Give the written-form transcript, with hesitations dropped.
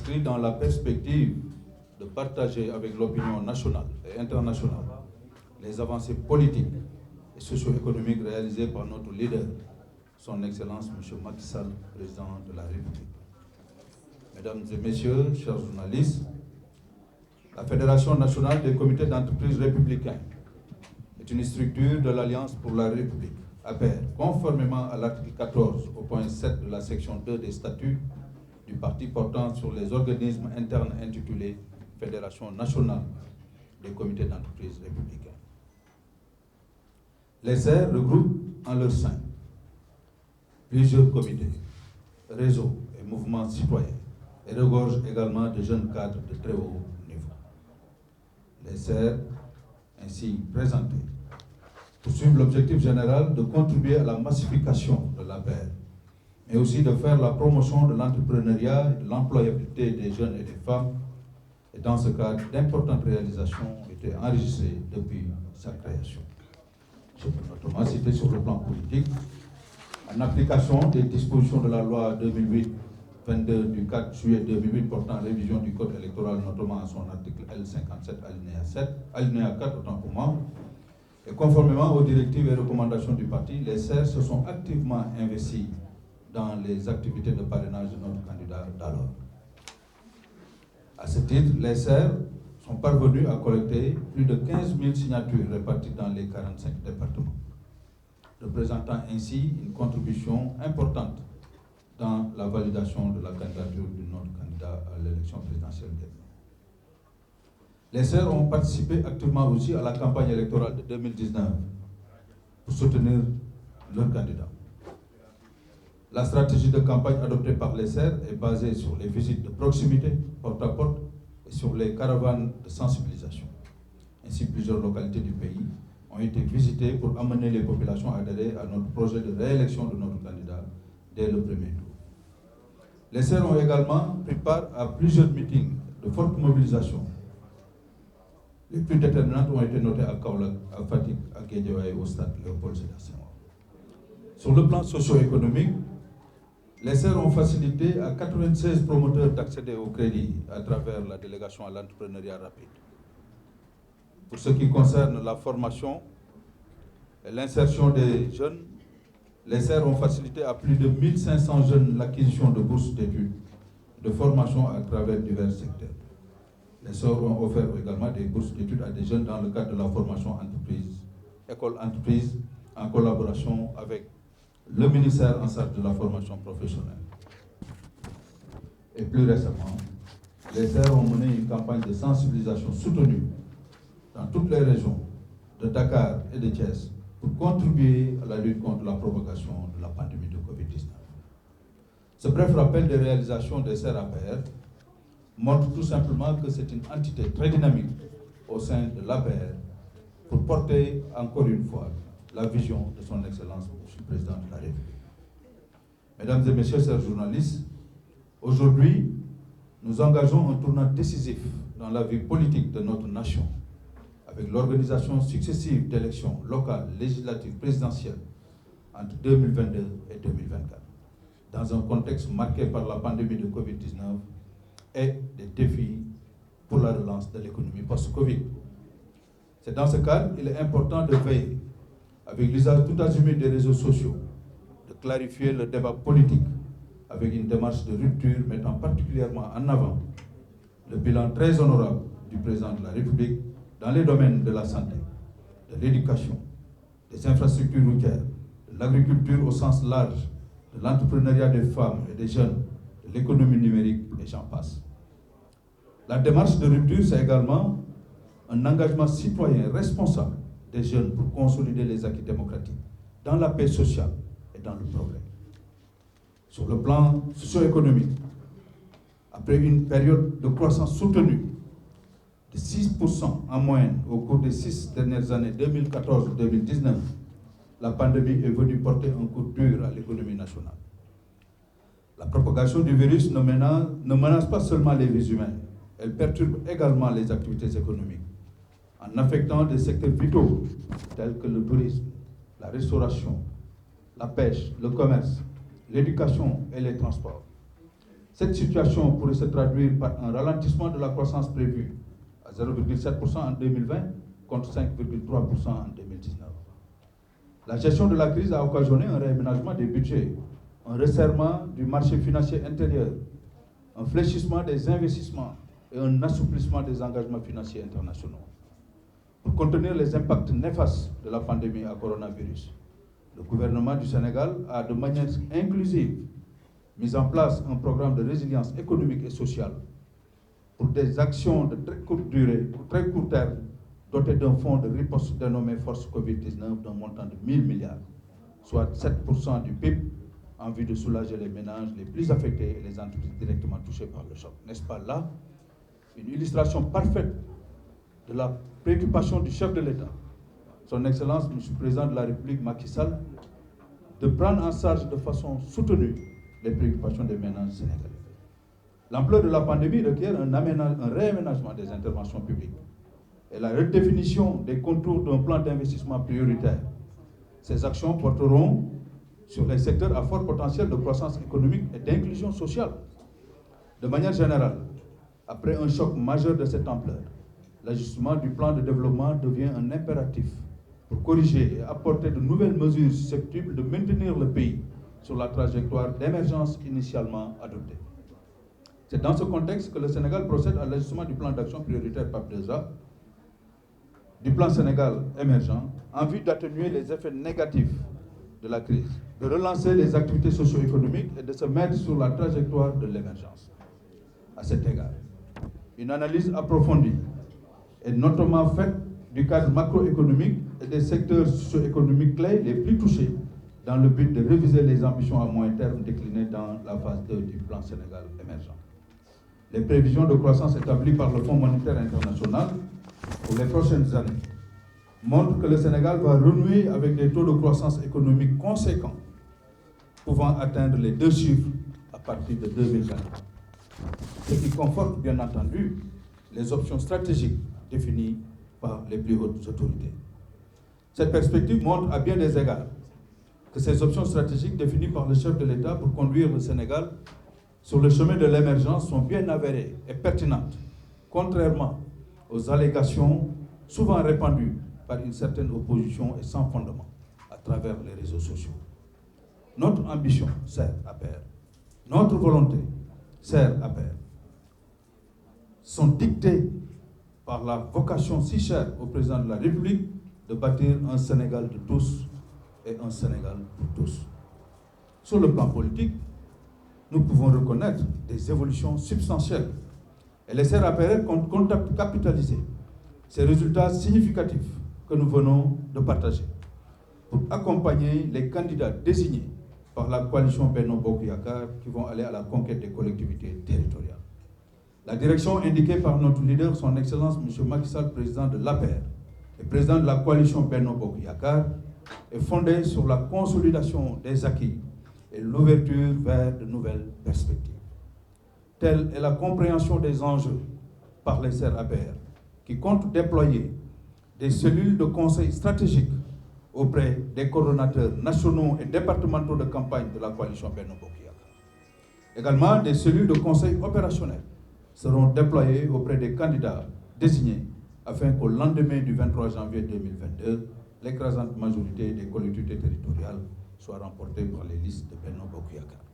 s'inscrit dans la perspective de partager avec l'opinion nationale et internationale les avancées politiques et socio-économiques réalisées par notre leader, son Excellence M. Macky Sall, président de la République. Mesdames et messieurs, chers journalistes, la Fédération nationale des comités d'entreprise républicains est une structure de l'Alliance pour la République, APR, conformément à l'article 14 au point 7 de la section 2 des statuts du parti portant sur les organismes internes intitulé Fédération nationale des comités d'entreprise républicains. Les CER regroupent en leur sein plusieurs comités, réseaux et mouvements citoyens et regorgent également de jeunes cadres de très haut niveau. Les CER ainsi présentés poursuivent l'objectif général de contribuer à la massification de l'APR, mais aussi de faire la promotion de l'entrepreneuriat et de l'employabilité des jeunes et des femmes. Et dans ce cadre, d'importantes réalisations ont été enregistrées depuis sa création. Je peux notamment citer sur le plan politique, en application des dispositions de la loi 2008-22 du 4 juillet 2008 portant révision du code électoral, notamment à son article L57 alinéa 4 autant pour moi, et conformément aux directives et recommandations du parti, les CER se sont activement investis dans les activités de parrainage de notre candidat d'alors. À ce titre, les CER sont parvenus à collecter plus de 15 000 signatures réparties dans les 45 départements, représentant ainsi une contribution importante dans la validation de la candidature de notre candidat à l'élection présidentielle dernière. Les CER ont participé activement aussi à la campagne électorale de 2019 pour soutenir leur candidat. La stratégie de campagne adoptée par les CER est basée sur les visites de proximité, porte à porte, et sur les caravanes de sensibilisation. Ainsi, plusieurs localités du pays ont été visitées pour amener les populations à adhérer à notre projet de réélection de notre candidat dès le premier tour. Les CER ont également pris part à plusieurs meetings de forte mobilisation. Les plus déterminantes ont été notées à Kaolack, à Fatick, à Guédiawaye et au stade Léopold Sédar Senghor. Sur le plan socio-économique, les CER ont facilité à 96 promoteurs d'accéder au crédit à travers la délégation à l'entrepreneuriat rapide. Pour ce qui concerne la formation et l'insertion des jeunes, les CER ont facilité à plus de 1500 jeunes l'acquisition de bourses d'études, de formation à travers divers secteurs. Les CER ont offert également des bourses d'études à des jeunes dans le cadre de la formation entreprise, école-entreprise, en collaboration avec le ministère en charge de la formation professionnelle. Et plus récemment, les CER ont mené une campagne de sensibilisation soutenue dans toutes les régions de Dakar et de Thiès pour contribuer à la lutte contre la propagation de la pandémie de Covid-19. Ce bref rappel des réalisations des CER APR montre tout simplement que c'est une entité très dynamique au sein de l'APR pour porter encore une fois la vision de son Excellence, M. le Président de la République. Mesdames et messieurs, chers journalistes, aujourd'hui, nous engageons un tournant décisif dans la vie politique de notre nation, avec l'organisation successive d'élections locales, législatives, présidentielles entre 2022 et 2024, dans un contexte marqué par la pandémie de Covid-19 et des défis pour la relance de l'économie post-Covid. C'est dans ce cadre qu'il est important de veiller, avec l'usage tout azimut des réseaux sociaux, de clarifier le débat politique avec une démarche de rupture mettant particulièrement en avant le bilan très honorable du président de la République dans les domaines de la santé, de l'éducation, des infrastructures routières, de l'agriculture au sens large, de l'entrepreneuriat des femmes et des jeunes, de l'économie numérique et j'en passe. La démarche de rupture, c'est également un engagement citoyen responsable des jeunes pour consolider les acquis démocratiques dans la paix sociale et dans le progrès. Sur le plan socio-économique, après une période de croissance soutenue de 6% en moyenne au cours des 6 dernières années 2014-2019, la pandémie est venue porter un coup dur à l'économie nationale. La propagation du virus ne menace pas seulement les vies humaines, elle perturbe également les activités économiques, en affectant des secteurs vitaux tels que le tourisme, la restauration, la pêche, le commerce, l'éducation et les transports. Cette situation pourrait se traduire par un ralentissement de la croissance prévue à 0,7% en 2020 contre 5,3% en 2019. La gestion de la crise a occasionné un réaménagement des budgets, un resserrement du marché financier intérieur, un fléchissement des investissements et un assouplissement des engagements financiers internationaux. Pour contenir les impacts néfastes de la pandémie à coronavirus, le gouvernement du Sénégal a de manière inclusive mis en place un programme de résilience économique et sociale pour des actions de très courte durée, ou très court terme, doté d'un fonds de riposte dénommé Force Covid-19 d'un montant de 1 000 milliards, soit 7% du PIB, en vue de soulager les ménages les plus affectés et les entreprises directement touchées par le choc. N'est-ce pas là une illustration parfaite de la préoccupation du chef de l'État, son Excellence, M. le Président de la République, Macky Sall, de prendre en charge de façon soutenue les préoccupations des ménages sénégalais. L'ampleur de la pandémie requiert un réaménagement des interventions publiques et la redéfinition des contours d'un plan d'investissement prioritaire. Ces actions porteront sur les secteurs à fort potentiel de croissance économique et d'inclusion sociale. De manière générale, après un choc majeur de cette ampleur, l'ajustement du plan de développement devient un impératif pour corriger et apporter de nouvelles mesures susceptibles de maintenir le pays sur la trajectoire d'émergence initialement adoptée. C'est dans ce contexte que le Sénégal procède à l'ajustement du plan d'action prioritaire PAP2A, du plan Sénégal émergent, en vue d'atténuer les effets négatifs de la crise, de relancer les activités socio-économiques et de se mettre sur la trajectoire de l'émergence. À cet égard, une analyse approfondie est notamment faite du cadre macroéconomique et des secteurs socio-économiques clés les plus touchés dans le but de réviser les ambitions à moyen terme déclinées dans la phase 2 du plan Sénégal émergent. Les prévisions de croissance établies par le Fonds monétaire international pour les prochaines années montrent que le Sénégal va renouer avec des taux de croissance économique conséquents, pouvant atteindre les 2 chiffres à partir de 2020. Ce qui conforte bien entendu les options stratégiques définies par les plus hautes autorités. Cette perspective montre à bien des égards que ces options stratégiques définies par le chef de l'État pour conduire le Sénégal sur le chemin de l'émergence sont bien avérées et pertinentes, contrairement aux allégations souvent répandues par une certaine opposition et sans fondement à travers les réseaux sociaux. Notre ambition sert à pair, notre volonté sert à pair, sont dictées par la vocation si chère au président de la République de bâtir un Sénégal de tous et un Sénégal pour tous. Sur le plan politique, nous pouvons reconnaître des évolutions substantielles et les CRAPR comptent capitaliser ces résultats significatifs que nous venons de partager pour accompagner les candidats désignés par la coalition Benno Bokk Yakaar qui vont aller à la conquête des collectivités territoriales. La direction indiquée par notre leader, son Excellence M. Macky Sall, président de l'APR et président de la coalition Benno Bokk Yakaar, est fondée sur la consolidation des acquis et l'ouverture vers de nouvelles perspectives. Telle est la compréhension des enjeux par les CRAPR, qui comptent déployer des cellules de conseil stratégiques auprès des coordonnateurs nationaux et départementaux de campagne de la coalition Benno Bokk Yakaar. Également, des cellules de conseil opérationnel seront déployées auprès des candidats désignés afin qu'au lendemain du 23 janvier 2022, l'écrasante majorité des collectivités territoriales soit remportée par les listes de Benno Bokk Yakaar.